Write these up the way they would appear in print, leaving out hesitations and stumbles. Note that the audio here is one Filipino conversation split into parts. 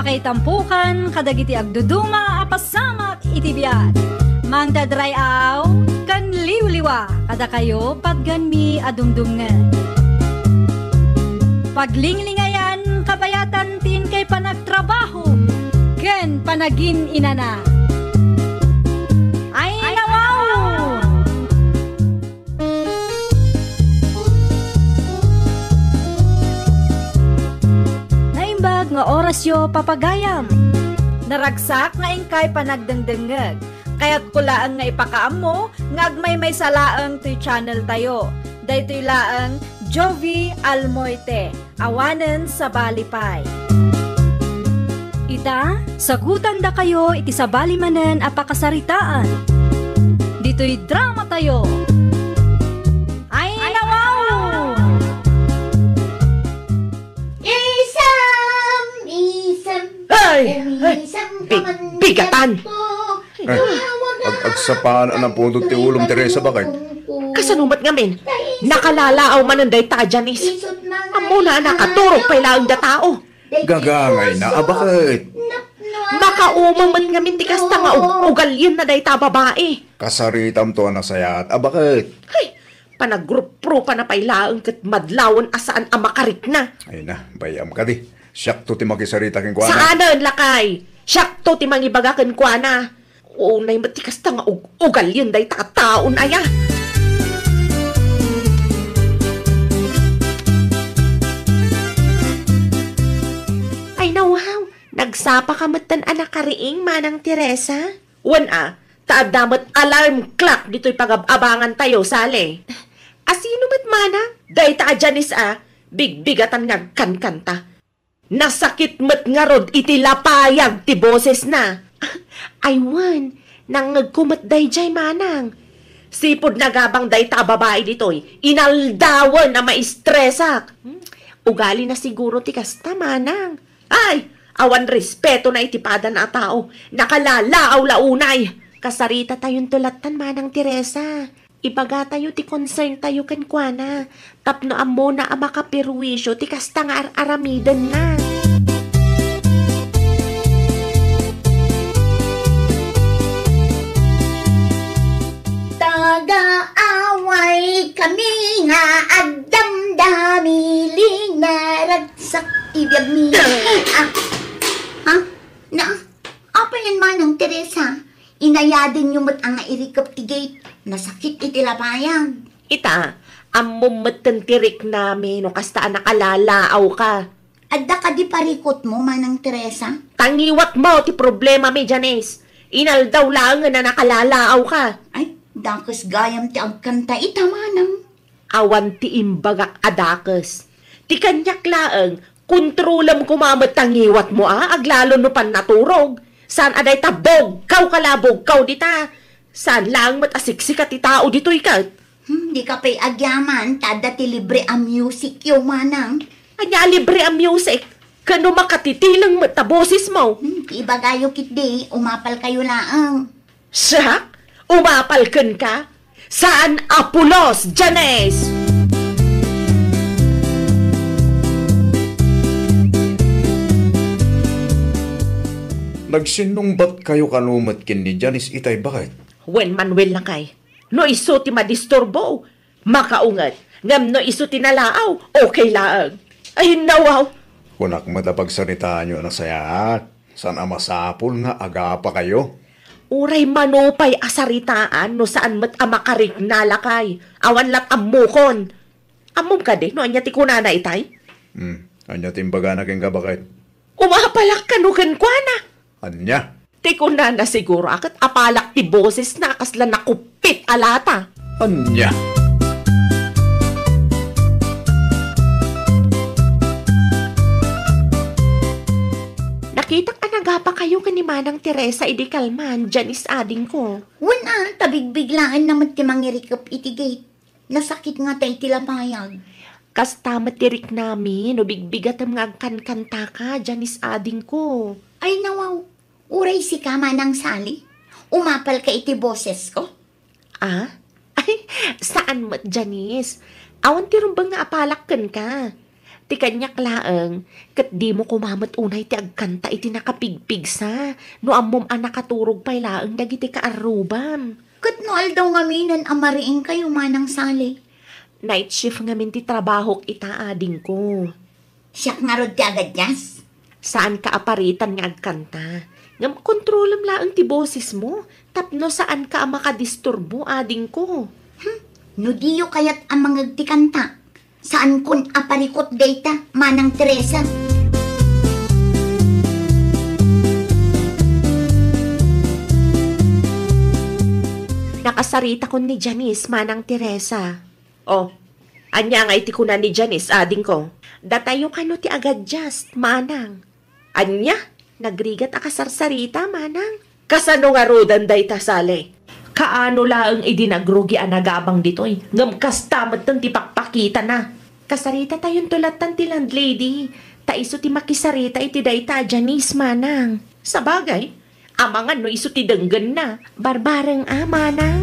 Pakaitampukan kadagiti agduduma apasamak itibiyat. Mang dadrayaw kan liwliwa kada kayo patganmi adumdumngan. Paglinglingayan kabayatan tin kay panagtrabaho ken panagin inana. Ay nawaw! Naimbag nga orasyo papagayam. Naragsak nga ingkay panagdengdengeg. Kaya't kulaan nga ipakaam mo, ngagmay may salaang to'y channel tayo. Daytoy laang Jovi Almoite, awanen sa Balipay. Ita, sagutan da kayo iti sa balimanen apakasaritaan. Dito'y drama tayo. Ay nawaw! Bigatan! Agsapaan ang pundot ti ulong Teresa bakit? Kasanumat nga men, nakalalaaw mananday ta, Janice. Amo na nakaturog pa'y laang da tao. Gagangay na, bakit? Makaumamat nga min, tikas ta nga ugalyin na day ta babae. Kasaritam to na sayat, bakit? Ay, panagrupro pa na pa'y laang kat madlawan asaan ang makarik na. Ay na, bayam ka di. Siyak to ti makisarita king kuana. Saanan, lakay? Siyak to ti mangibagakan kuana. O, nay matikas ta nga ugalyin day ta taon aya. Wow, nagsapa ka matan anak kariing manang Teresa? Wan taadamat alarm clock dito'y pag-abangan tayo, sale. Asino mat manang? Day ta Janice bigbigatan nga kankanta. Nasakit mat nga rod iti lapayag ti boses na. Ay wan, nangagkumat day jay manang. Sipod nagabang day ta babae dito'y, inaldawan na maistresak. Ugali na siguro ti kasta manang. Ay, awan respeto na itipada na tao. Nakalalaaw launay. Kasarita tayong tulatan manang Teresa. Ibaga tayo ti concern tayo kankwana. Tapno amo na ang makapirwisyo ti kasta nga aramidan na. Taga-away kami nga agdamdami linaragsak ibig mi. Apa yan manang Teresa? Inayadan yung mat ang irikap ti gate. Nasakit iti lapayang. Ita, amumot ng tirik namin no kasta nakalalaaw ka. Adda ka di parikot mo manang Teresa? Tangiwat mo ti problema mi Janice. Inaldaw lang na nakalalaaw ka. Ay, dakas gayam ti agkanta ita manang. Awan ti imbagak adakas. Ti kanyak laang, kontrolam kumamat tangiwat mo aglalo no pan naturog. Saan aday tabog, kau kalabog, kau dita. Saan lang matasiksik at itao dito ikat? Di ka pa'y agyaman, tada ti libre ang music yung manang. Anya libre ang music? Kano makatitilang matabosis mo? Iba gayo kit di, umapal kayo laang. Siya? Umapalkan ka? Saan apulos, Janice? Nagsinungbat kayo kanumat kin ni Janice itay bakit? Wen Manuel na kay. No iso ti madisturbo. Makaungat. Ngam no iso ti nalaaw. Okay laang. Ay nawaw. Kunak matapagsaritaan nyo na sayat. Saan amasapol nga agapa kayo? Uray manopay asaritaan no saan mat amakarig nalakay. Awan lat amukon. Amum ka de no anya ti kunana itay? Anya timbaga na king kabakit? Umapalak ka no kenkwana. Anya? Tiko na siguro akat apalak ti boses na kasla nakupit alata. Anya? Nakitak anagapa kayo ka ni Manang Teresa idi kalman, Janice ading ko. Wala, tabigbiglaan naman ti mangirikap iti gate. Nasakit nga tayo tilapayag. Kasta matirik namin, no bigbigat ang mga kanta ka, Janice ading ko. Ay nawaw, uray si ka manang sali. Umapal ka iti boses ko. Ay, saan mat, Janice? Awan ti rumbang nga apalakkan ka. Ti kanyak laeng, kat di mo kumamat unay ti agkanta iti nakapigpig sa, no ammom nakaturog pa'y laeng dagiti kaarubam. Kat no aldaw ngaminan amariing kayo manang sali. Night shift ngamin ti trabahok itaading ko. Siyak nga rod ti agad yas. Saan ka aparitan nga agkanta? Ngam kontrolam laeng ti boses mo, tapno saan ka makadisturbo ading ko. No diyo kayat ang mga tikanta. Saan kun aparikot data, manang Teresa? Nakasarita ko ni Janice, manang Teresa. Oh, anya nga iti kuna ni Janice, ading ko. Datayo ka no ti agad just, manang. Anya, nagrigat akasarsarita, manang. Kasano nga rodan day tasale? Kaano laeng idinagrugi anagabang ditoy? Ngam kastamat ng ti pakpakita na. Kasarita tayong tulatan ti landlady. Taiso ti makisarita iti dayta Janice, manang. Sa bagay, amangan no iso ti denggan na. Barbareng manang.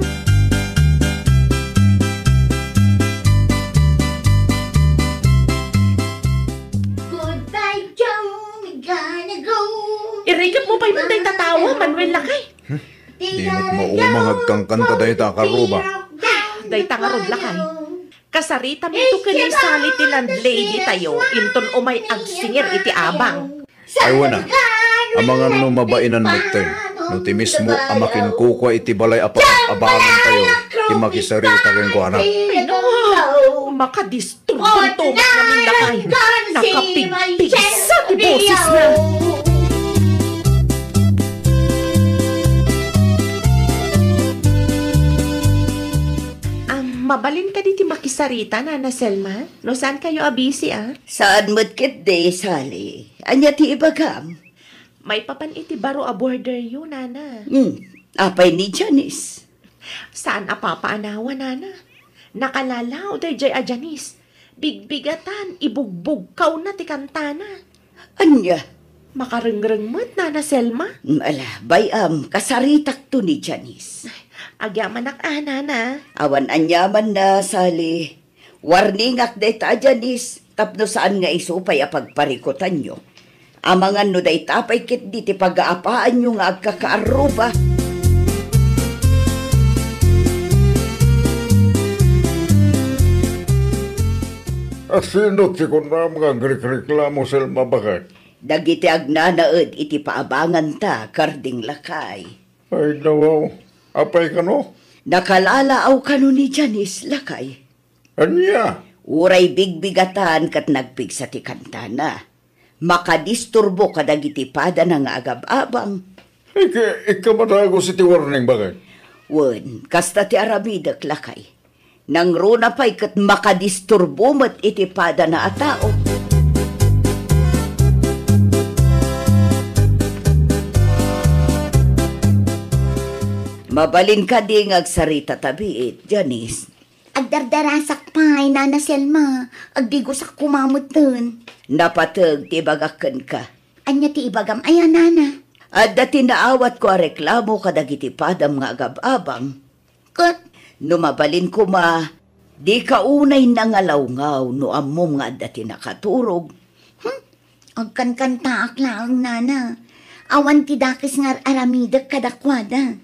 Goodbye, Joe. We gotta go. Irigap mo pa yung day tatawa, Manuel Lakay. Di maumangag kang kanta dahi ta karuba. Day tangarod Lakay. Kasarita mo ito kani sali ti landlady tayo, inton umay agsingir iti abang. Ay wana, amangan no mabainan mo tayo. No ti mismo amakin kukwa iti balay abangan tayo. Ti makisarita keng ko anak. Ay no, makadisturbang tumak namin Lakay. Nakapigpig sa ti boses na. Mabalin ka di ti makisarita, Nana Selma? No, saan kayo abisi, Saan mo't kit day, Sally? Anya ti ibagam? May papan iti baro a border yun, Nana. Apay ni Janice. Saan apapaanawa, Nana? Nakalalaw day jay a Janice. Bigbigatan, ibugbog kaw na ti kantana. Anya? Makarengreng mo't, Nana Selma? Ala, bayam, kasaritak to ni Janice. Agyaman Nana. Awan anyaman na, Sally. Warning ak dayta Janice. Tapno saan nga isupay apagparikutan nyo. Amangan no day tapay kit di ti pag-aapaan nyo nga agkakaaruba. Sino ti ko na mga reklamo Selma bakit? Dagiti agnanaed iti paabangan ta, Karding Lakay. Ay nawaw. Apay ka no? Nakalaalaaw ka no ni Janice, Lakay. Anya? Uray bigbigatan kat nagpigsa ti kantana. Makadisturbo kadagiti pada na nga agab-abang. Ikamatago si ti warning bakit? Wen, kasta ti aramidak, Lakay. Nang runa pa'y kat makadisturbo mat iti pada na atao. Mabalin ka di agsarita tabiit, Janice. Agdardarasak pa'y, Nana Selma. Agdigosak kumamot dun. Napatag ti bagakan ka. Anya ti ibagam ayan, Nana. At dati naawat ko a reklamo kadagiti padam nga agab-abang. Kat, Numabalin ko di ka unay nangalawngaw no ammom nga dati nakaturog. agkan-kantaak lang, Nana. Awan ti dakis nga aramidak kadakwada.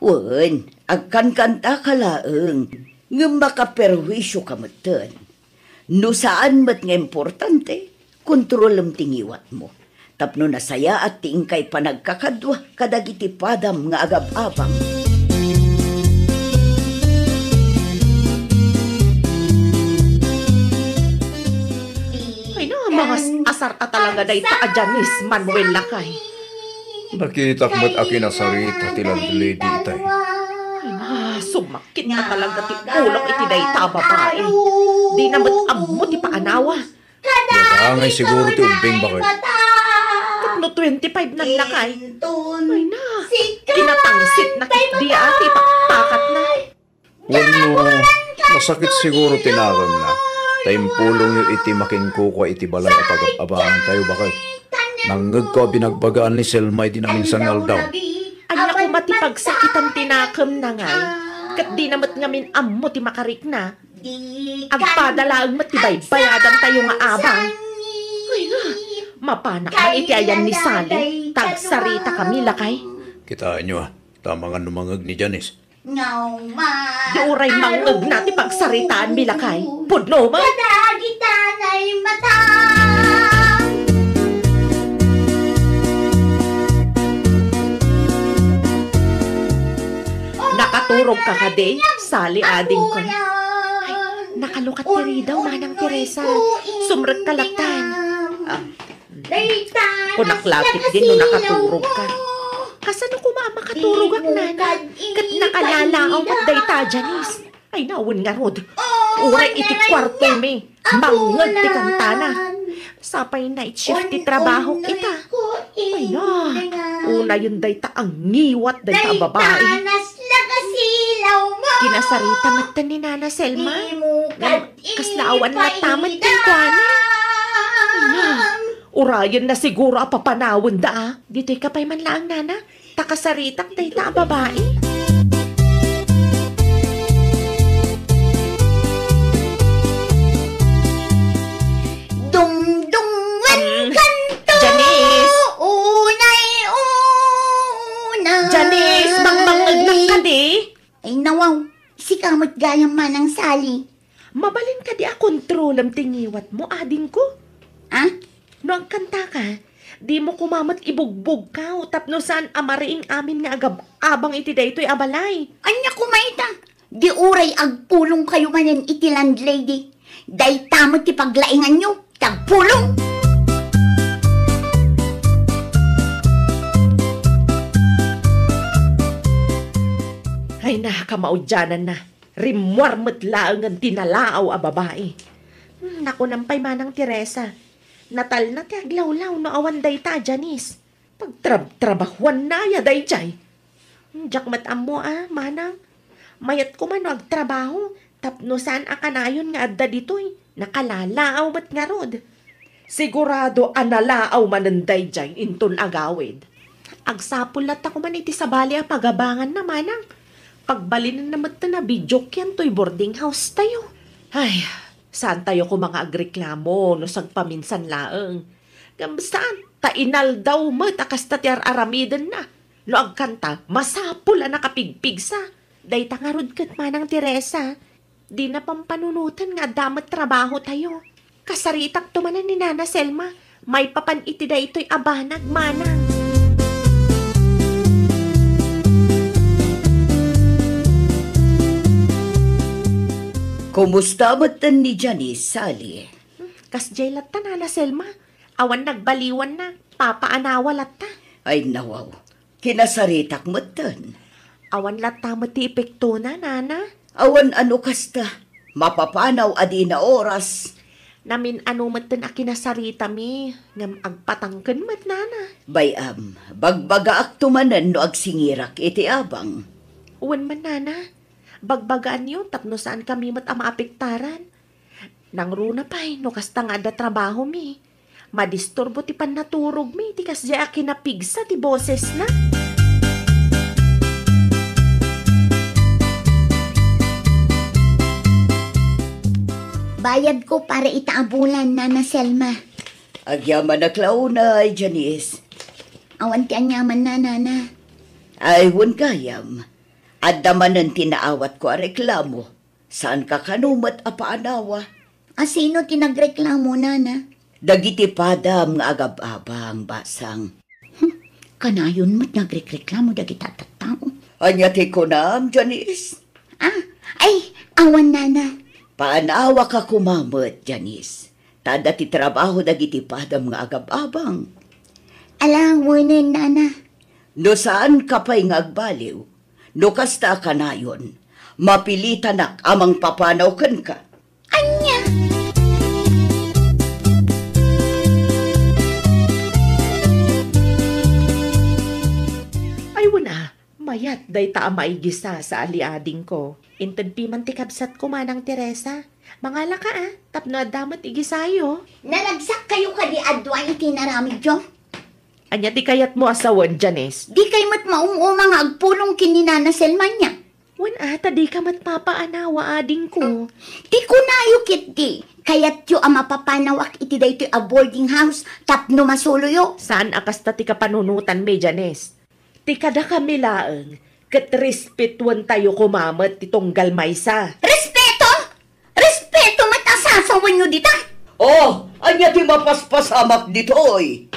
Wen, agkan-kanta ka laeng. Nga makaperwisyo ka matan. No saan mat nga importante, kontrolam tingiwat mo. Tapno nasaya at tingkay panagkakadwa kadagiti padam nga agab-abang. Ay na, mga asar ka talaga day ta Janice, Manuel Lakay. Nakita ko mo't akinasarita ti landlady itay. Sumakit na talaga ti ulok iti day ta babae. Di na mo't ammo ti paanawa. Nagangay siguro ti umping bakit? Katno 25 ng Lakay. Ay na, kinatangsit na kitdi ati pakpakat na. Wano, masakit siguro tinakam na. Taimpulong yung iti makinkuko iti balay apag-abangan tayo bakit? Nanggag ko binagbagaan ni Selma di namin sangal daw. Anya ko matipagsakitan tinakam na ngay. Kat di namat ngamin ammo ti makarik na. Agpadalaang matibay, bayadan tayo nga abang. Ay nga, mapanak man itiayan ni Sally. Tagsarita kami, lakay. Kitaan nyo tama nga numangag ni Janice. Di uray mangag nati pagsaritaan, milakay. Pudno ba? Kadagitanay mata. Nakaturog ka kade, Sally ading ko. Ay, nakalukat tiri daw, manang Teresa. Sumrek kalatan. Kunaklapit din no nakaturog ka. Kasano ko makaturog ang nana? Kat nakalalaang kat dayta, Janice. Ay, nawin nga rod. Uray iti kwarto mi. Mangag ti kantana. Sapay night shift ti trabaho kita. Ay na. Una yun dayta ang ngiwat dayta babae. Kinasarita matan ni Nana Selma. Kaslaawan na tamat din ko, ana. Ay na. Urayan na siguro apapanawon da. Dito'y kapay man lang, Nana. Takasaritak dayta ang babae. Dungdungan kanto. Janice! Unay una. Janice! Mangmangag na ka di. Ay nawaw, si kamot gayang manang Sally. Mabalin ka di a kontrol ang tingiwat mo, ading ko. Ah? No ang kanta ka, di mo kumamat ibugbog ka o tapno saan amariing amin nga abang iti daytoy abalay. Anya kumaita, di uray agpulong kayo manan iti landlady. Day tamot ti paglaingan nyo, tagpulong. Ay nakakamaudyanan na, rimwar matlaang ang tinalaaw a babae. Naku nampay manang Teresa. Natal na ti aglawlaw no awan dayta, Janice. Pagtrabahuan na ya dayjay. Jakmat amo manang. Mayat ko man no agtrabaho. Tapno saan akanayon nga adda ditoy. Nakalalaaw mat nga rod. Sigurado analaaw man dayjay inton agawid. Agsapulat ako man iti sabali a pagabangan na manang. Pagbalinan naman na bidyok yan to'y boarding house tayo. Ay, saan tayo ko mga agreklamo no sagpaminsan laeng. Saan? Tainal daw mo, takasta ti aramidan na. No agkanta, masapul na nakapigpigsa. Day tangarod kat manang Teresa. Di na pampanunutan nga damat trabaho tayo. Kasaritak tumanan ni Nana Selma. May papan iti da ito'y abanag manang. Kumusta matan ni Janice, Sally? Kasjay latta Nana Selma. Awan nagbaliwan na. Papaanawa latta. Ay nawaw, kinasaritak matan. Awan latta mati epekto na, Nana. Awan ano kasta, mapapanaw adi na oras. Namin ano matan a kinasarita mi. Ngam agpatangken mat, Nana. Bayam, bagbaga ak tumanan no agsingirak iti abang. Uwan man, Nana. Bagbagaan yun, tapno saan kami mat maapektaran. Nang runa pa'y, no kasta nga da trabaho mi. Madisturbo ti pan naturog mi, ti kasya akinapigsa ti boses na. Bayad ko para itaabulan, Nana Selma. Agyaman na klaunay, Janice. Awan ti anyaman na, Nana. Ay, wan kayam. Addaman ang tinaawat ko a reklamo. Saan ka kanumat a paanawa? Sino tinagreklamo, Nana? Dagiti padam nga agab-abang basang. Kanayon mo't nagreklamo dagiti tatatao. Anya ti kunam, Janice? Ay, awan, Nana. Paanawa ka kumamot, Janice. Tada ti trabaho dagiti padam nga agab-abang. Alawanan, Nana. No saan ka pa'y ngagbaliw? No kasta ka na yun, mapilitanak amang papanaw kan ka. Anya? Ay wala, mayat day ta maigisa sa aliading ko. Inted pi man ti kabsat ko manang Teresa. Mangala ka tapno damat igisayo. Nalagsak kayo ka di adwa iti naramid jo? Anya ti kayat mo asawan, Janice. Di kay mat maumumang agpulong kini Nana Selma niya. Wan tadi ka matpapaanawa ading ko. Di ko na yukit di. Kaya't yu ang mapapanawak iti daytoy a boarding house tapno masuloyo. Saan akas ta ti kapanunutan me, Janes? Ti kada kami laeng, ket respetuan tayo kumamat ti tunggal maysa. Respeto! Respeto matasasawan nyo dita! Oh, anya ti mapaspasamak ditoy.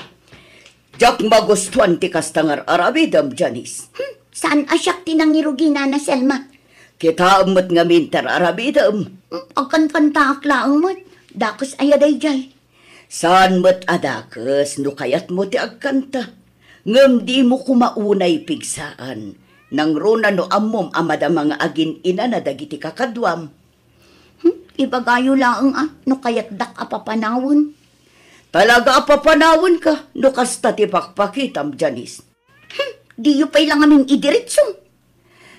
Jak magustuhan ti kastangar arabidam, Janice. Saan asyak tinangirugina na Selma? Kita amat nga minter arabidam. Agkan-kanta aklaang mo't. Dakos ayaday jay. Saan mo't adakes no kayat mo ti agkanta. Ngem di mo kumaunay pigsaan. Nang runa no amom amada mga agin ina na dagiti kakadwam. Ibagayo laang no kayat dak apapanawon. Talaga apapanawon ka no kasta ti pakpakitam, Janice. Di yu pa'y lang aming idiritso.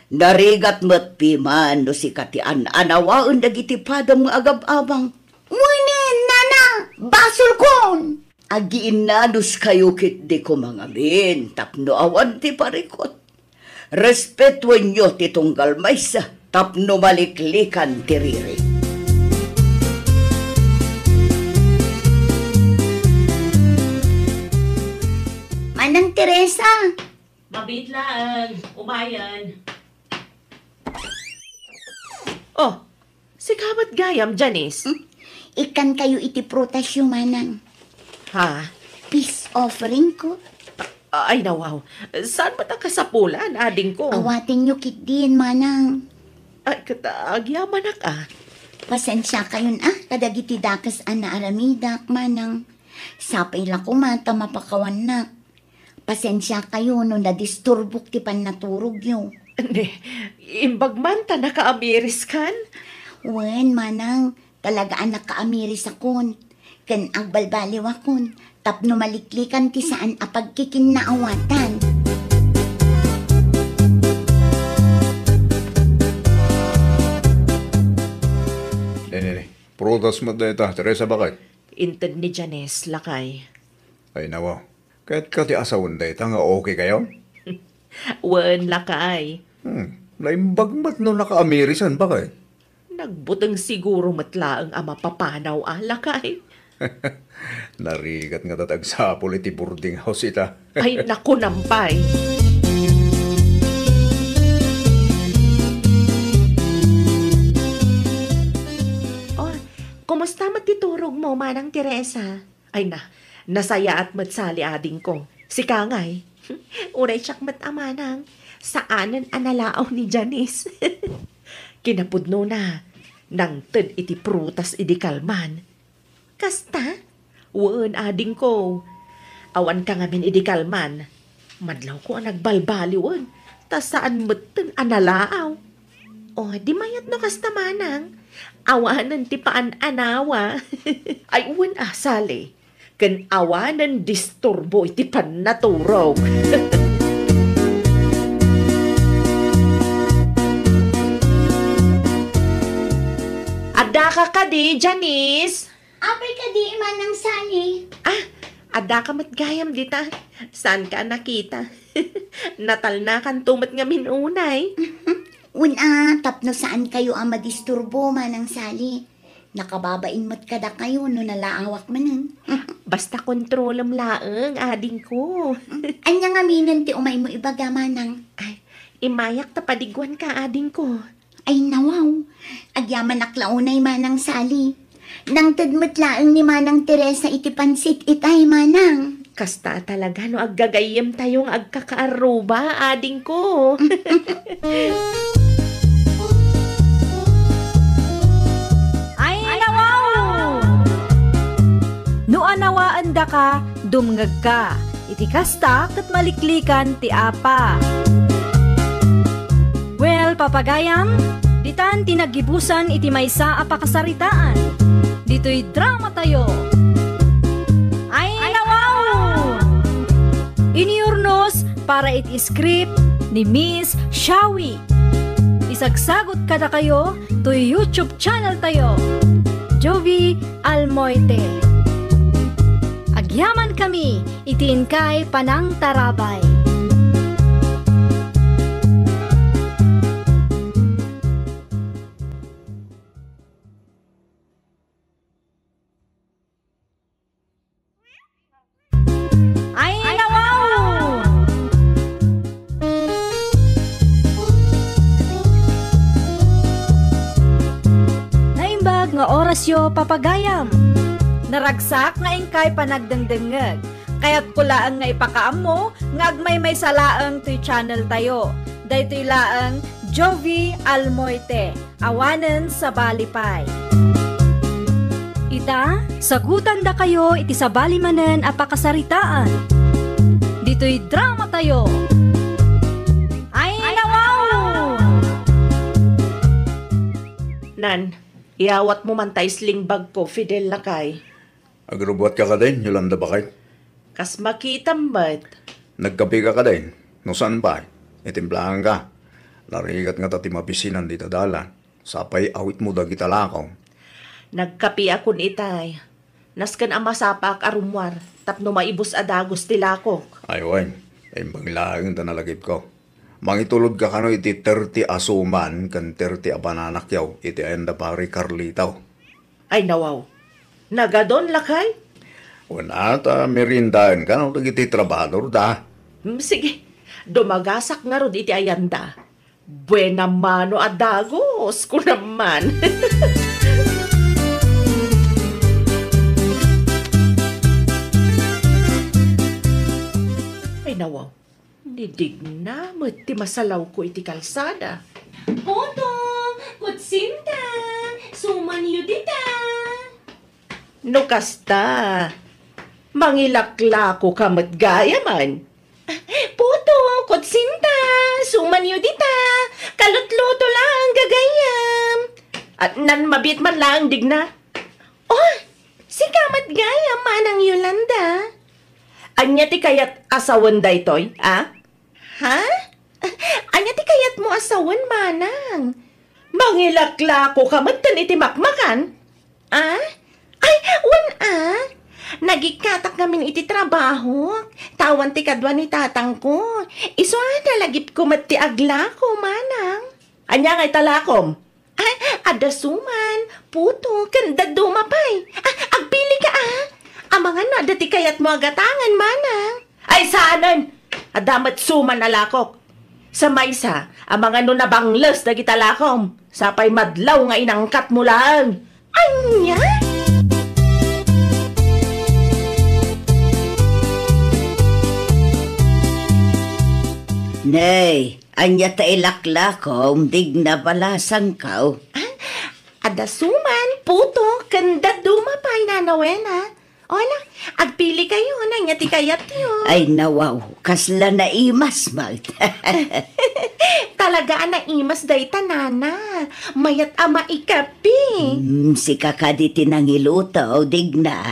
Narigat mo't piman no si katian anawaon dagiti padam nga agab-abang. Munin, nana! Basol kon! Agiin na dus kayo kit di ko mga min, tapno awan ti parikot. Respetuan nyo ti tunggal maysa, tapno maliklikan ti riri. Manang Teresa! Mabitlaan, umayan. Oh, si kamat gayam, Janice. Ikan kayo iti prutas yu, manang. Ha? Peace offering ko. Ay, nawaw. Saan ba ta kasapulan, ading ko? Awatin nyo kit din, manang. Ay, katagyaman ka. Pasensya kayon kadagiti dakas ana aramidak, manang. Sapay la ko mata mapakawan na. Pasensya kayo no na-disturbok ti pan naturog nyo. Hindi, imbag man ta naka-amiris kan? Wen, manang, talaga anak ka-amiris akon. Ken agbalbaliw akon, tapno maliklikan ti saan apagkikin na awatan. Prutas mo dahil ta, Teresa, bakit? Inted ni Janice, lakay. Ay, nawa. Kahit ka ti asawan dahil ta nga okay kayo? Wen, lakay. Laimbag mat no naka-Amerisan, bakit? Nagbutang siguro matlaang ama papanaw, lakay. Narigat nga tatag sa iti boarding house ita. Ay, naku nampay. Oh, kumusta matiturog mo, Manang Teresa? Ay nasaya at matsali ading ko. Si Kangay. Unay siyak matamanang. Saanan analaaw ni Janice. Kinapudno na. Nang ted iti prutas iti kalman. Kasta? Wen ading ko. Awan ka ngamin iti kalman. Madlaw ko ang nagbalbaliwan. Ta saan meten analaaw. Oh, di mayat no kasta manang. Awanan ti paan anawa. Ay wen asali. Ken awanan disturbo iti pan naturog. Ada ka di, Janice? Apay ka di manang sani. Ada ka matgayam dita. Saan ka nakita? Natal na kan tumat nga minunay. Tapno saan kayo ang madisturbo manang sali. Nakababain mo't kada kayo no nalaawak manan. Basta kontrolam laeng, ading ko. Anya nga minan ti umay mo ibaga manang. Ay, imayak tapadigwan ka, ading ko. Ay nawaw, agyaman aklaunay manang sali. Nang tadmatlaang ni Manang Teresa iti pansit itay manang. Kasta talaga no aggagayem tayong agkakaaruba, ading ko. Ay, nawaw! No anawaan da ka, dumngag ka. Iti kasta kat maliklikan ti apa. Well, papagayam, ditan tinagibusan iti maysa a pakasaritaan. Dito'y drama tayo. Ay, nawaw! Iniurnos para iti script ni Miss Shawi. Isagsagot kada kayo to YouTube channel tayo. Jovi Almoite. Agyaman kami, itiin kay Panang Tarabay. nga oras yo papagayam. Naragsak nga ingkay panagdengdengeg. Kaya't kulaan nga ipakaam mo, nga agmay may salaang to'y channel tayo. Daytoy laang Jovi Almoite, awanen sa Balipay. Ita, sagutan da kayo iti sa balimanen apakasaritaan. Dito'y drama tayo. Ay nawaw! Nan, iawat mo man tayo sling bag ko, Fidel Lakay. Agrubot ka ka din, Yolanda Bakay. Kas makita ba't? Nagkapi ka din. No saan ba? Itimplahan ka. Narigat nga tati mabisinan dito dalan. Sapay awit mo dagita lakaw. Nagkapi akon itay. Naskan ang masapak arumwar. Tapno maibos adagos tilakok. Ay, wan. Ay, banglaang nalagip ko. Mangitulod ka kano iti 30 asuman kan 30 abananak yaw. Iti ayanda pari Carlitaw. Ay nawaw. Nagadon Lakay? Wala ta merindahan ka no iti trabador da. Sige, dumagasak nga ron iti ayanda. Buena mano adagos ko naman. Ay nawaw, nidig na ti masalaw ko iti kalsada. Oto, kutsinta, suman yu dita. No kasta, mangilakla ko kamat gaya man. Puto, kutsinta, suman yu dita. Kalutluto lang gagayam. At nan mabit man lang digna. Oh, si kamat gayam manang Yolanda. Anya ti kayat asawan daytoy, ah? Ha? Anya ti kayat mo asawan manang? Mangilakla ko kamat tan iti makmakan. Ah? Ay, nagikatak namin iti trabaho. Tawan ti kadwa ni tatang ko. Iso nalagip ko mati agla ko, manang. Anya ngay talakom. Ay, adasuman, puto, kanda dumapay. Agpili ka Amangan na, dati kayat mo agatangan, manang. Ay saanan! Adamat suman alakok. Sa maysa, ang mga nunabangles na gitalakom. Sapay madlaw nga inangkat mo lang. Anya? Nay, anya ta ilakla ko, dig na balasang kao. Adasuman, puto, kanda dumapay na nawena. Ola, agpili kayo na nga ti kayat yun. Ay nawaw, kasla na imas malt. Talaga na imas day tanana. Mayat ama ikapi. Si kakaditi nang iluto, dig na.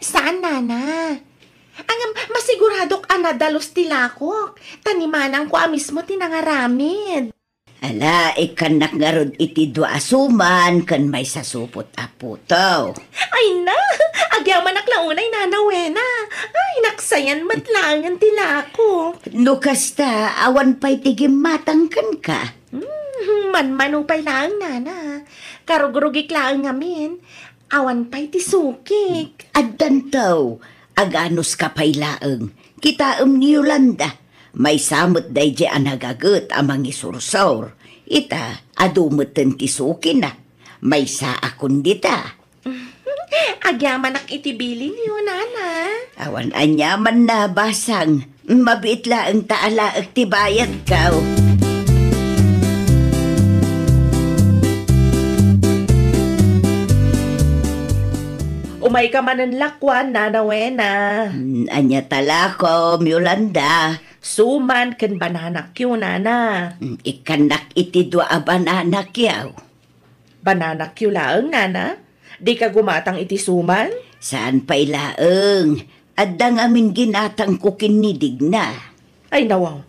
Saan nana? Ang masiguradok anadalos tilakok. Tanimanang ko mismo tinangaramid. Ala, ikanak nga rod iti dua asuman kan may sasupot aputo. Ay na, agyaman aklaunay nanawena. Ay, naksayan matlangan tilakok. No kasta, awan pa'y tigimatangkan ka. Manmanupay lang nana. Karugurugik lang ngamin. Awan pa'y tisukik. Addan taw, aganos ka pa'y laeng. Kitaem ni Yolanda. May samot day di anagagot amang isursor. Ita, adumutin tisukin na. May sa akon dita. Agyaman ak itibili niyo, nana. Awan anyaman na basang. Mabit laeng taala ak tibayat kaw. Umay ka man ng lakwan, nanawena. Anya talakom, Yolanda. Suman ken bananak yun, nana. Ikanak iti dua a bananak yaw. Bananak yun laeng, nana. Di ka gumatang iti suman? Saan pa'y laeng? Addang amin ginatang ko kinidig na. Ay nawaw.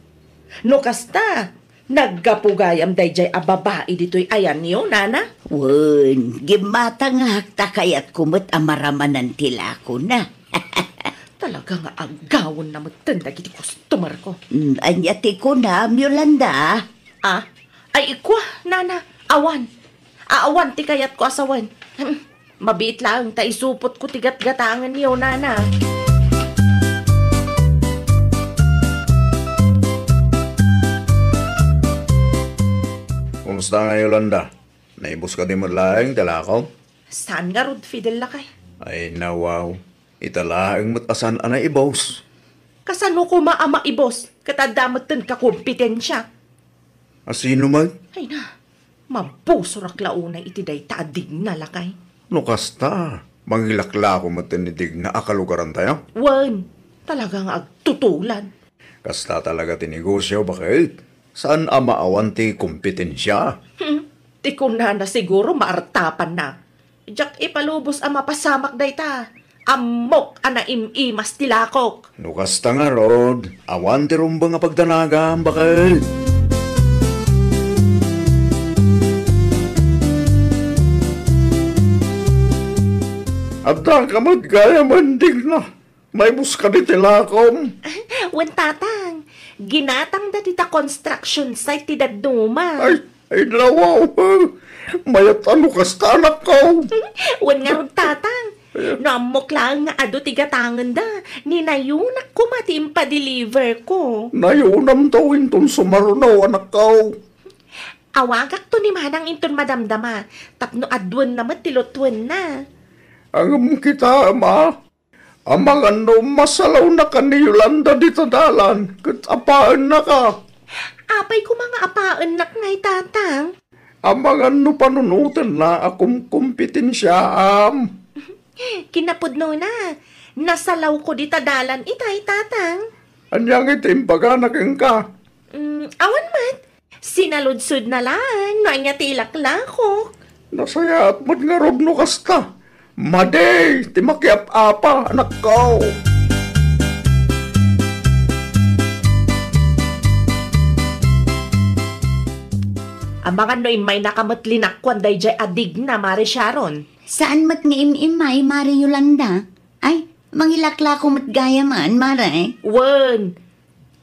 No kasta, naggapugayam dayjay a babae dito'y ayan niyo, nana. Wen, gimatang hakta kayat kumot amaramanan tila ko na. Talaga nga agawon na matanda kiti customer ko. Anyati ko na, Yolanda. Ah, ay ikwa, nana, awan. Aawan ti kayat ko asawan. Mabit lang, ta isupot ko tigat-gatangan niyo, nana. Kumusta nga, Yolanda? Naibos ka di mo laing talakaw? Saan nga rod, Fidel lakay? Ay nawaw, italaang matasan anay ibos. Kasano ko maama ibos, katadamatan ka kompetensya. Asino man? Ay na, mabuso raklaunay iti day taadig na lakay. No kasta, mangilakla ko matinidig na akalugaran tayo. Wan, talagang agtutulan. Kasta talaga tinegosyo, bakit? Saan amaawan ti kompetensya? Di ko na siguro maartapan na. Diyak ipalubos ang mapasamak day ta. Amok ana imimas tilakok. No kasta nga, Rod. Awan ti rumba nga pagdanagam, bakit? Adda ka magkaya mandig na. May buska di tilakom. Wan tatang, ginatang da dita construction site ti daduma. Ay nawaw. Mayat ano kasta anak ko. Wan nga ron tatang. Namok lang nga ado tigatangan da. Ninayunak ko mati impa-deliver ko. Nayunam tawin ton sumarunaw anak ko. Awagak to ni manang inton madamdama. Tapno adwan naman tilotwan na. Ang kita, ama. Amang ano, masalaw na ka ni Yolanda dito dalan. Kat apaan na ka. Apay ko mga apaan nak ngay tatang. Amang ano panunutan na akong kompetensya, Kinapudno na. Nasalaw ko di tadalan itay tatang. Anyang itimbaga na king ka. Awan mat. Sinaludsud na lang. Nanya tilakla ko. Nasaya at nga Rod no kasta. Maday, timakiap apa, anak ko. Ang mga noy may nakamatlinak kwan day jay adig na Mari Sharon. Saan mat nga imimay, Mare Yolanda? Ay, mangilakla ko mat gaya man, Mare. Wen,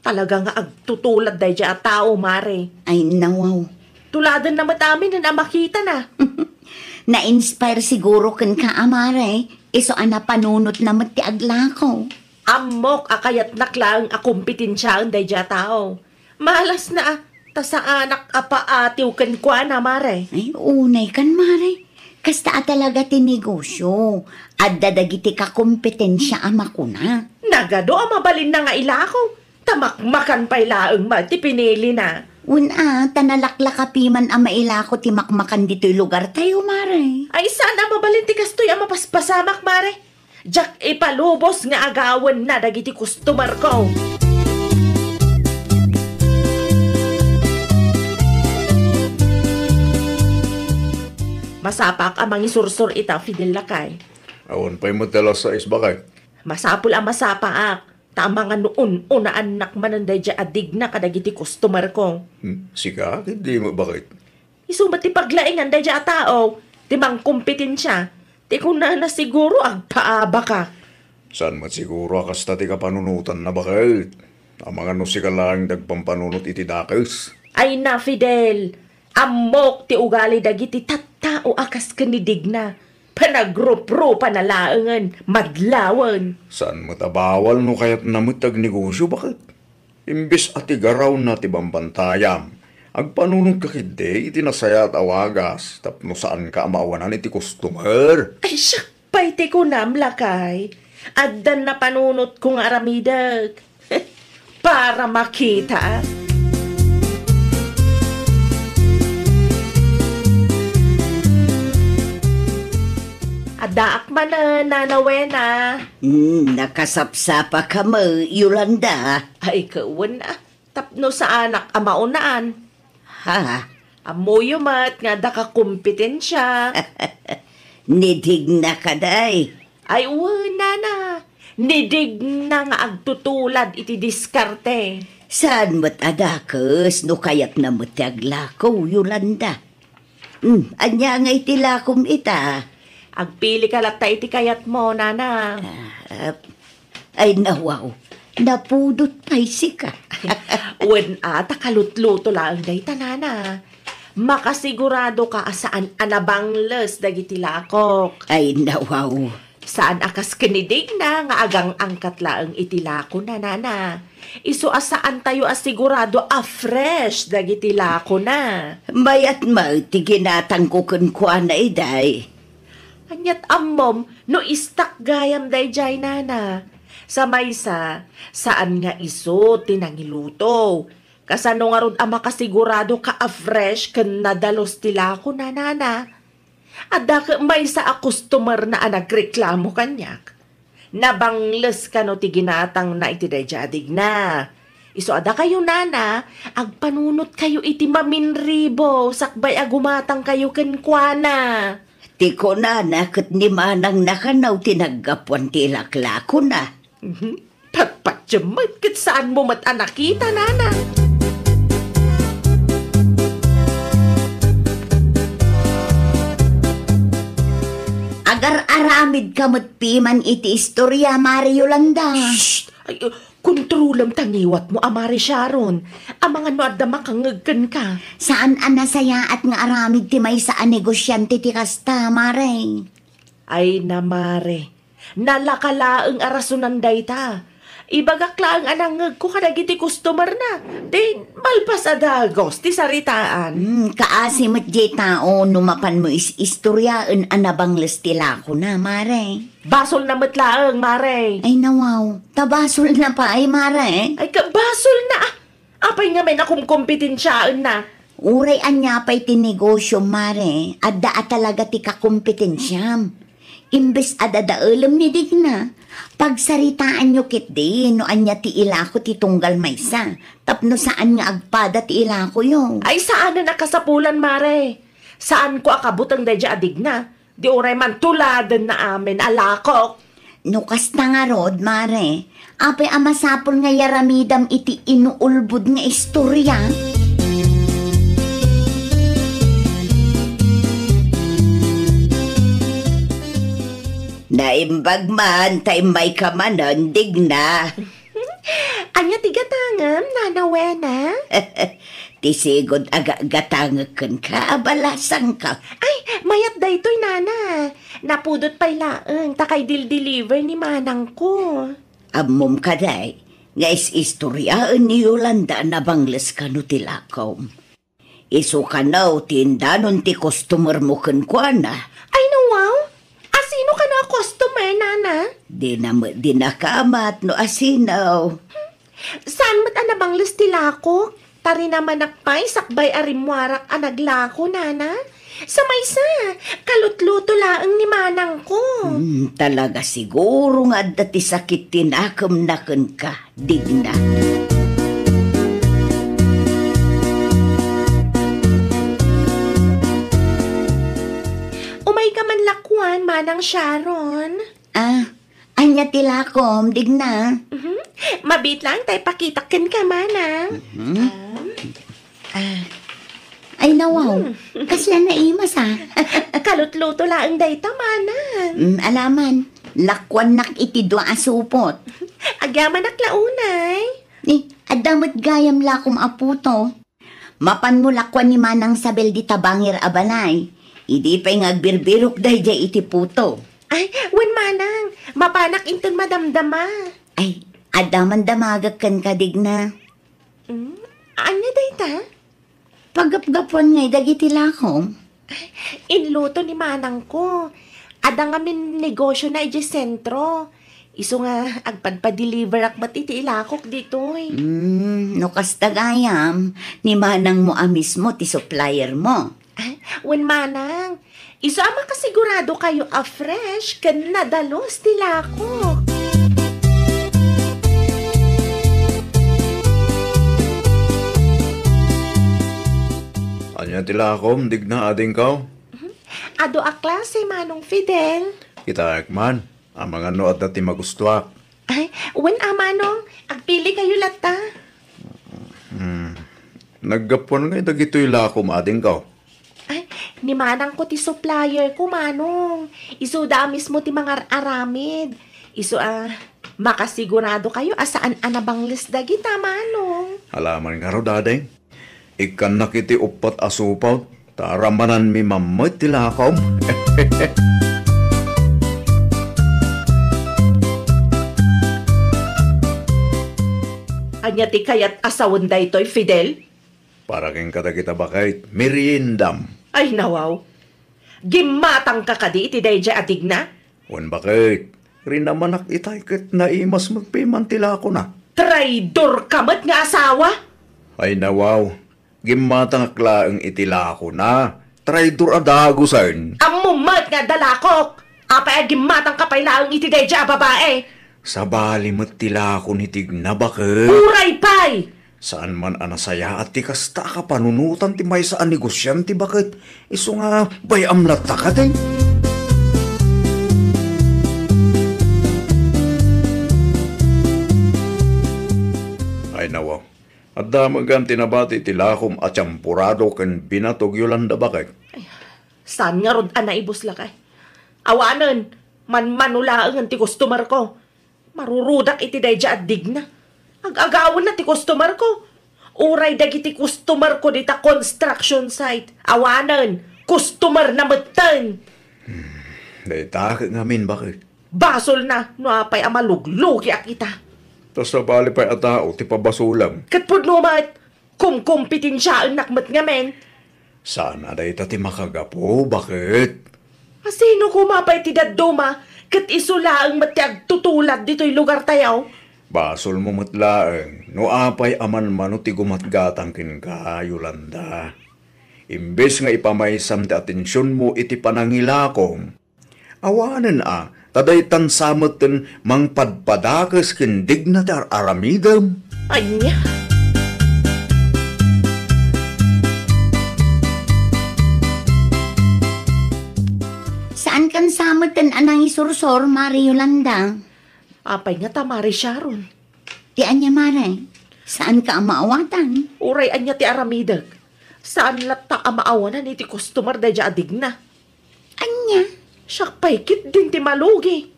talaga nga agtutulad day jay a tao, Mare. Ay, nawaw. Tuladan na matamin na makita na. Na-inspire siguro kan ka, Mare. Iso ana panunot na mat ti agla ko. Amok akayat naklang akumpetensyahan day jay a tao. Malas na ta sa anak apaatiw kan kwa na, Mare. Ay, unay kan, Mare. Kasta talaga ti negosyo. At dadagiti ka kompetensya ama ko na. Nagado ang mabalin na nga ilako. Tamakmakan pa ilaang ti pinili na. Una, tanalaklakapiman ang maila ko ti makmakan dito'y lugar tayo, Mare. Ay sana mabalin ti kastoy ang mapaspasamak, Mare. Jack ipalubos nga agawan na dagiti customer ko. Masapak ang mangisursur ita, Fidel lakay. Awan pa'y madalas sa isbakay. Masapul ang masapaak. Tama nga noon, una anak mananday dya adig na kadagiti customer ko. Sika, hindi mo bakit? Isumat ti paglaingan day dya tao. Di mang kompetensya. Di ko na siguro ang paaba ka. Saan mat siguro kasta ti kapanunutan na bakit? Ang mga nusika lang dagpampanunot iti dakes. Ay na, Fidel. Amok ti ugali dagiti tattao akas kanidig na. Panagropro panalaangan, madlawan. Saan matabawal no kaya't namutag negosyo bakit? Imbis ati garaw na ti bambantayam. Agpanunod ka kide, itinasaya at awagas. Tapno saan ka amawanan iti customer? Ay, syakpay ti ko namlakay. Addan na panunot kong aramidag. Para makita. Adaak man na nanawena. Nakasapsapa ka mo, Yolanda. Ay, kawan na. Tapno sa anak amaunaan. Ha? Amoyo mat nga da ka kompetensya. Nidig na ka day. Ay, wala na. Nidig na nga agtutulad iti diskarte. Saan mo't adakas no kayat na mo't aglako, Yolanda? Anya nga itilakom ita. Agpili ka lata iti kayat mo, nana. Ay nawaw, napudot pa'y sika. Wen ata kalutluto lang day tanana. Makasigurado ka saan anabangles dagiti lakok. Ay nawaw. Saan akas kinidig na nga agang angkat laang itilako na nana. Iso asaan tayo asigurado fresh dagiti lako na. Mayat mo, tiginatang kukun kwa na iday. Anyat ammom, no istak gayam day jay nana. Sa maysa, saan nga iso tinangiluto? Kasano nga rod ama kasigurado ka afresh ken nadalos tila ko na nana. Adda ka maysa a customer na nagreklamo kanyak. Nabangles ka no ti ginatang na iti day jadig na. Iso ada kayo nana, agpanunot kayo iti maminribo, sakbay agumatang kayo kenkwana. Ti ko na ket ni manang nakanaw tinaggapuan ti laklako na. Patpatyamat ket saan mo matanakita nana. Agar-aramid kamot piman iti istorya, Mari Yolanda. Shh! Ay, kontrolam tangiwat mo, Amari Sharon. Ang mga noadda makangagkan ka. Saan anasaya at nga aramid ti may saan negosyante ti kasta, Mare? Ay namare, nalakalaang arasunan dayta. Ibagakla ang anangag ko kadagiti customer na. Di malpas adagos ti saritaan. Kaasimot jay tao numapan mo istoryaan anabangles tila ko na, Mare. Basol na matlaang, Mare. Ay nawaw, tabasol na pa ay, Mare. Ay kabasol na. Apay nga may nakumkompetensyaan na. Uray anya pa'y tinegosyo, Mare. Adda talaga ti kakompetensyam. Imbes adadaalam ni Digna. Pagsaritaan nyo kit din, no anya ti ilako ti tunggal maysa. Tapno saan nga agpada ti ilako yung. Ay saan na nakasapulan, Mare? Saan ko akabutang dadya adigna? Di oray man tuladan na amin alakok. No kasta nga rod, Mare. Apay amasapol nga yaramidam iti inuulbud nga istorya. Naimbag man, tay may kamanon, Digna. Anya tigatangam, nanawena? Tisigod aga-gatangakan ka, abalasang ka. Ay, mayat daytoy nana. Napudot pa'y laang, takay dil-deliver ni manang ko. Amom ka day, nga is-istoryaan ni Yolanda na bangles ka no tilakaw. Iso ka na, tindanon ti customer mo kenkwana. Ay, nawaw? Asino ka na customer, nana? Di na kamat no asinaw. Saan mo't anabang listilako? Tari naman nakpay, sakbay arimwarak anaglako, nana? Sa maysa, kalutluto laang ni manang ko. Talaga siguro nga dati sakit tinakam na ka, Digna. Umay ka man lakwan, manang Sharon. Anya tilakom, Digna. Mabit lang tayo pakitakin ka, manang. Ay nawaw, kasla na imas Kalutluto laang dayta, manang. Alaman, lakwan nak iti dua asupot. Agyaman naklaunay. Ni, adamot gayam lakom aputo. Mapan mo lakwan ni Manang Sabel di tabangir abalay. Idi pa'y ngagbirbirok day jay iti puto. Ay, wen manang, mapanak inton madamdama. Ay, adaman damagag kan kadigna. Anya dayta? Pagapgapuan ngay dagiti lakom. Inluto ni manang ko. Adang amin negosyo na iji sentro. Iso nga, agpadpa-deliver akbat iti ilakok ditoy. No kastagayam, ni Manang mo mismo ti supplier mo. Wen manang, iso ama kasigurado kayo afresh kan nadalos ti lakok. Anya tilakom, Digna ading kaw. Ado a klase, Manong Fidel. Kita man, ang mga nood dati magustuak. Ay, wen Manong, agpili kayo lata. Naggapuan nga dagitoy lakom ading kaw. Ay, ni manang ko ti supplier ko, Manong. Iso da mismo ti mga aramid. Iso makasigurado kayo asaan anabang lisda kita, Manong. Halaman nga ro dadeng. Ikan nakiti upat asupaw. Taramanan mi mamay tilakom. Anya ti kayat asawan da ito'y Fidel? Para keng kada kita bakay, meriendam. Ay, nawaw. Gimatang ka kadi iti dayjay adig na? Wan bakit? Rin naman itay kat na imas magpimantila ko na. Traidor ka mat nga asawa? Ay nawaw, gimatang aklaang itila ko na. Traidor adagusan. Ang mumat nga dalakok. Apay gimatang kapay laang iti dayjay a babae. Sa bali matila ko ni Tigna bakit? Uray pay! Saan man anasaya at ti kasta ka panunutan ti may saan negosyante bakit? Iso nga bayam na takatay. Ay nawaw. At damagan tinabati tilakom at champurado ken binatog yolanda bakit? Saan nga rod ana ibus lakay? Awanan, manmanulaang ti customer ko. Marurudak iti dayjay adig na. Ag-agawan na ti customer ko. Uray dagiti customer ko dita construction site. Awanan, customer na matan. Day takot ngamin bakit? Basol na, no apay amaluglugi akita. Tas sa bali pa'y atao ti pabasulam. Katpud numat, kung kompetensya ang nakmat nga men. Sana day ti makagapo bakit? Asino kumapay ti dadduma, kat isula ang matiag tutulad dito'y lugar tayaw. Basol mo matlaeng, no apay aman mano ti gumatgatang kin ka, Yolanda. Imbes nga ipamaysam ti atensyon mo iti panangilakom. Awanan taday tansameten mangpadpadakas kin digna ti aramidam. Anya? Saan kan samatan anang isursor, Mari Yolanda? Apay nga tamari Sharon. Di anya, Mari. Saan ka maawatan? Uray anya ti aramidag. Saan lata amaawanan iti customer dayjay adig na? Anya? Siyak paikit din ti malugi.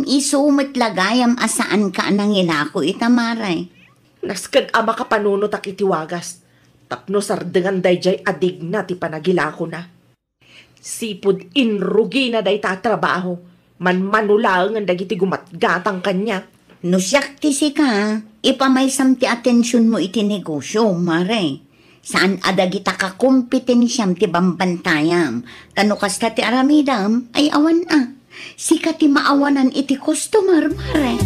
Isumit lagayam asaan ka anang ilako ita, Mari. Naskag ama ka panunot ak iti wagas. Tapno sardengan dayjay adig na ti panagilako na. Sipud inrugi na day tatrabaho. Manmanulaang ang dagiti gumatgatang kanya. No siyak ti ka, ipamaysam ti atensyon mo iti negosyo, Mari. Saan adagita ka kompetensyam ti bambantayam. Kano kasta ti aramidam, ay awan Sika ti maawanan iti customer, Mari.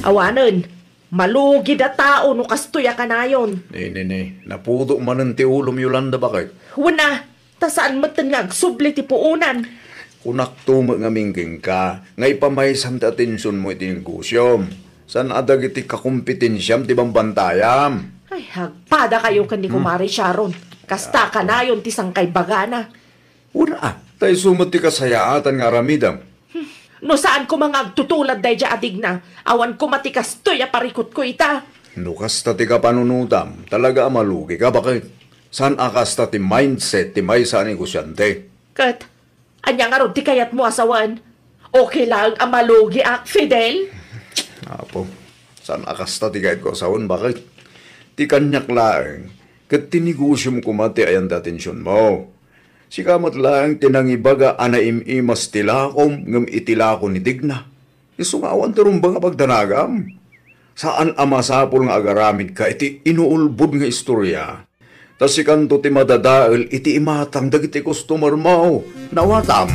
Awanan, malugi da tao no kastoya kanayon. Ne, napudo man ti ulom Yolanda bakit? Wala, ta saan matangag subli ti puunan. Kunak tumo nga mingking ka, nga ipamaysam ti atensyon mo iti negosyo. San adag iti kakompetensyam ti bambantayam? Ay, hagpada kayo kan ni Kumari Sharon. Kasta kanayon ti sangkay bagana. Una tay sumot ti kasayaatan nga aramidam. No saan ko mga agtutulad dayjay adig na, awan ko matikas to'y aparikot ko ita. Nukas ta ti kapanunutam, talaga malugi ka bakit? San akas ta ti mindset ti may sa negosyante? Kat, anya nga ron ti kayat mo asawan. Okay lang ang malugi Fidel? Apo, san akas ta ti kayat ko asawan bakit? Ti kanyak laeng, kat tinigusyo mo kumati ayan ti atensyon mo. Si kamat lang tinangibaga anaim-imas tilakom ngam itilako ni Digna. Isungawan ti rumba nga pagdanagam. Saan amasapol nga agaramid ka iti inuulbod nga istorya. Tas si kanto ti madadael iti imatang dagiti customer mo. Nawatam.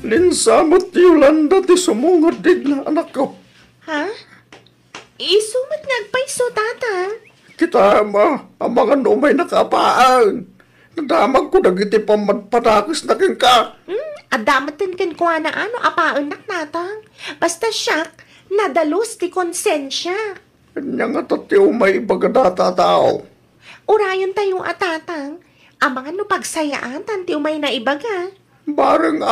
Linsamot ti Yolanda ti sumungad Digna anak ko. Ha? Isumat ngagpaiso, tata. Kita ang mga numay nakapaan. Nadamag ko dagiti pamadpatakis na kin ka. Adamatan kan ko na apaan natang. Basta siyak, nadalus ti konsensya. Kanya nga tatiw may ibagadata tao. Urayan tayong atatang. Ang mga no pagsayaan, tanti umay na ibaga. Barang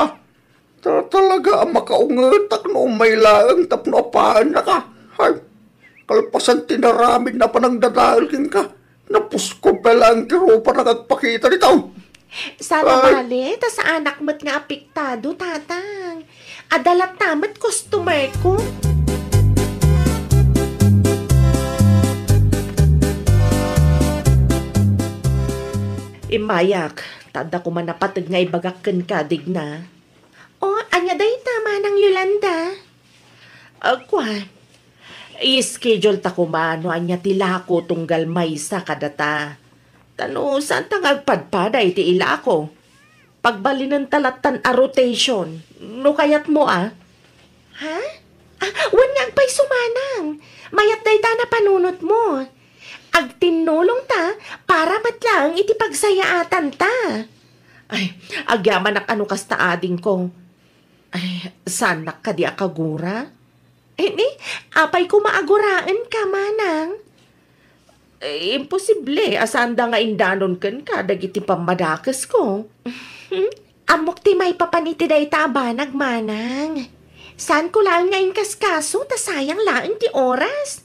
talaga ang makaungatak no may laang tapno apaan na ka. Ay, kalpasan tinaramid na panagdadahil kin ka. Napusko pa lang kiro pa nagpakita nito. Sana bali, ta sa anak mo't nga apektado, tatang. Adalat tamat customer ko. Imayak, tada ko man napatag nga ibagakan ka, Digna. O, anya day tama ng Yolanda. Kwan, i-schedule ta kumano anya tila ko tunggal may sa kadata. Tano, saan ta ngagpadpaday ti ila ko? Pagbalinan talatan a rotation. No kayat mo Ha? Wan nga pa'y sumanang. Mayat day ta na panunot mo. Agtinulong ta para matlang iti pagsayaatan ta. Ay, agyaman ak ano kasta ading ko. Ay, sanak ka di akagura? Apay ko maaguraan ka, manang. Imposible. Asanda nga indanon kan ka, dagiti pamadakas ko. Amok ti may papaniti day ta abanag, manang. Saan ko lang ngayon kaskaso, ta sayang lang ti oras.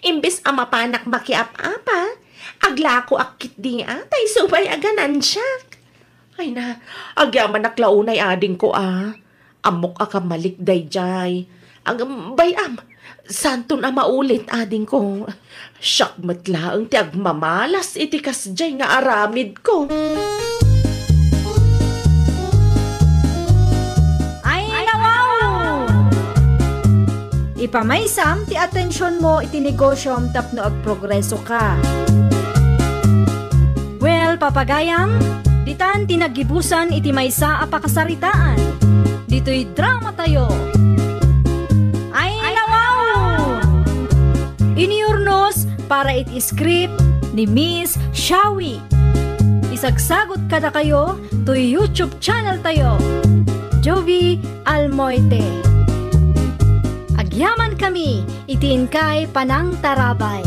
Imbes amapanak makiap-apa, aglako akit di atay subay aganan siya. Ay na, agyaman naklaunay ading ko Amok akamalik dayjay. Ang bayam, santon maulit ading ko. Siyak matlaang ti agmamalas iti kasjay nga aramid ko. Ipamaysam ti atensyon mo iti negosyom tapno agprogreso ka. Well, papagayam, ditan tinagibusan iti maysa a pakasaritaan. Dito'y drama tayo. Ay nawaw! Iniurnos para iti script ni Miss Shawi. Isagsagot kada kayo to YouTube channel tayo. Jovi Almoite. Agyaman kami, itin kay Panang Tarabay.